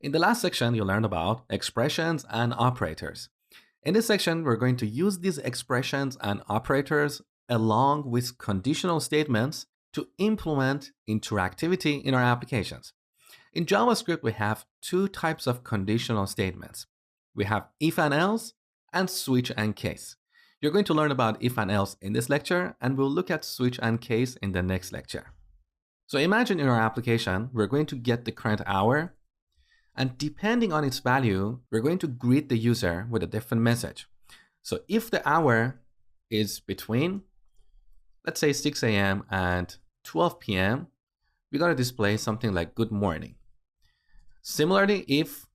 In the last section, you learned about expressions and operators. In this section, we're going to use these expressions and operators along with conditional statements to implement interactivity in our applications. In JavaScript, we have two types of conditional statements. We have if and else and switch and case. You're going to learn about if and else in this lecture, and we'll look at switch and case in the next lecture. So imagine in our application, we're going to get the current hour, and depending on its value, we're going to greet the user with a different message. So if the hour is between, let's say 6 a.m. and 12 p.m., we're going to display something like good morning. Similarly, if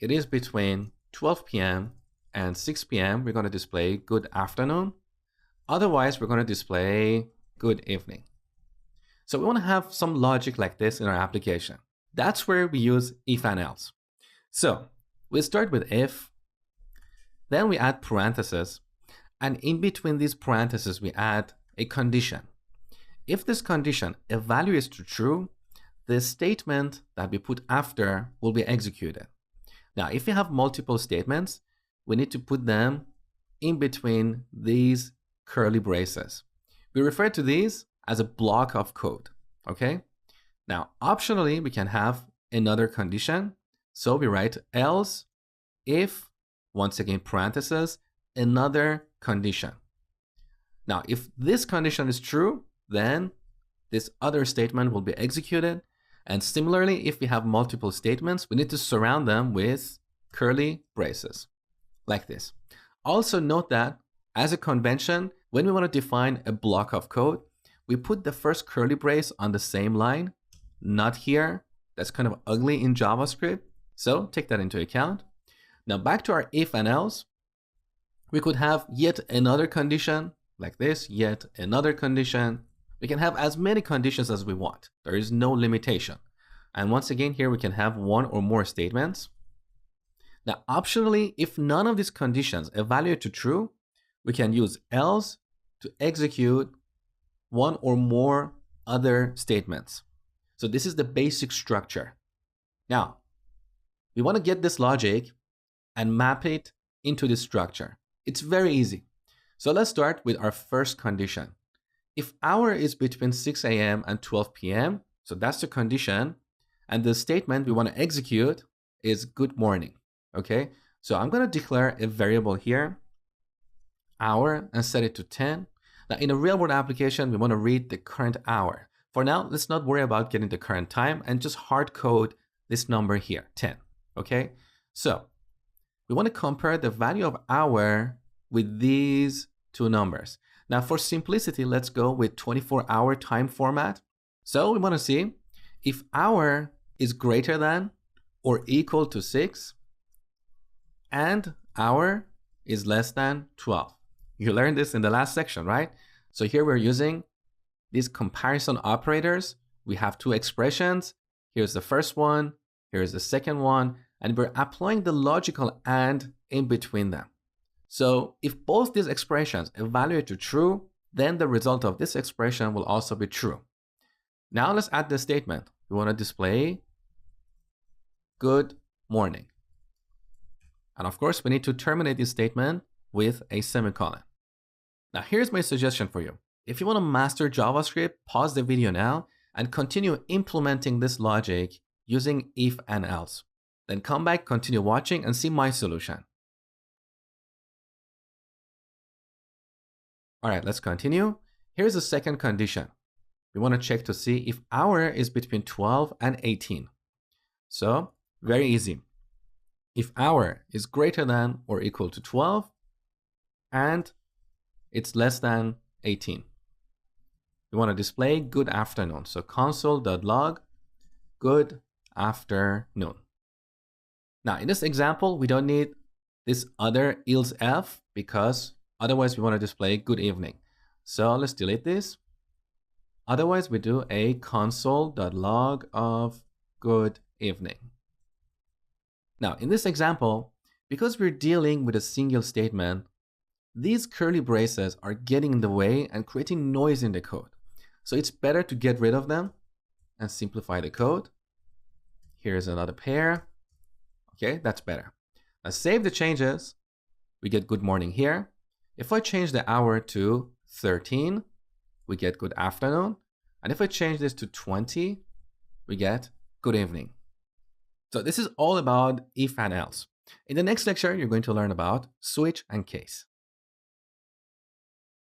it is between 12 p.m. and 6 p.m., we're going to display good afternoon. Otherwise, we're going to display good evening. So we want to have some logic like this in our application. That's where we use if and else. So we start with if, then we add parentheses, and in between these parentheses, we add a condition. If this condition, a value is true, the statement that we put after will be executed. Now, if we have multiple statements, we need to put them in between these curly braces. We refer to these as a block of code, okay? Now, optionally, we can have another condition. So we write else if, once again, parentheses, another condition. Now, if this condition is true, then this other statement will be executed. And similarly, if we have multiple statements, we need to surround them with curly braces, like this. Also note that, as a convention, when we want to define a block of code, we put the first curly brace on the same line, not here. That's kind of ugly in JavaScript. So take that into account. Now back to our if and else. We could have yet another condition like this, yet another condition. We can have as many conditions as we want. There is no limitation. And once again, here we can have one or more statements. Now, optionally, if none of these conditions evaluate to true, we can use else to execute one or more other statements. So this is the basic structure. Now, we want to get this logic and map it into this structure. It's very easy. So let's start with our first condition. If hour is between 6 a.m. and 12 p.m., so that's the condition, and the statement we want to execute is good morning, okay? So I'm going to declare a variable here, hour, and set it to 10. Now in a real-world application, we want to read the current hour. For now, let's not worry about getting the current time and just hard code this number here, 10, okay? So we want to compare the value of hour with these two numbers. Now for simplicity, let's go with 24-hour time format. So we want to see if hour is greater than or equal to 6 and hour is less than 12. You learned this in the last section, right? So here we're using these comparison operators. We have two expressions. Here's the first one, here's the second one, and we're applying the logical AND in between them. So if both these expressions evaluate to true, then the result of this expression will also be true. Now let's add the statement. We want to display good morning. And of course, we need to terminate this statement with a semicolon. Now here's my suggestion for you. If you want to master JavaScript, pause the video now and continue implementing this logic using if and else. Then come back, continue watching, and see my solution. All right, let's continue. Here's the second condition. We want to check to see if hour is between 12 and 18. So very easy. If hour is greater than or equal to 12 and it's less than 18. We want to display good afternoon. So console.log good afternoon. Now in this example, we don't need this other else if because otherwise we want to display good evening. So let's delete this. Otherwise we do a console.log of good evening. Now in this example, because we're dealing with a single statement, these curly braces are getting in the way and creating noise in the code. So it's better to get rid of them and simplify the code. Here's another pair. Okay, that's better. Now save the changes. We get good morning here. If I change the hour to 13, we get good afternoon. And if I change this to 20, we get good evening. So this is all about if and else. In the next lecture, you're going to learn about switch and case.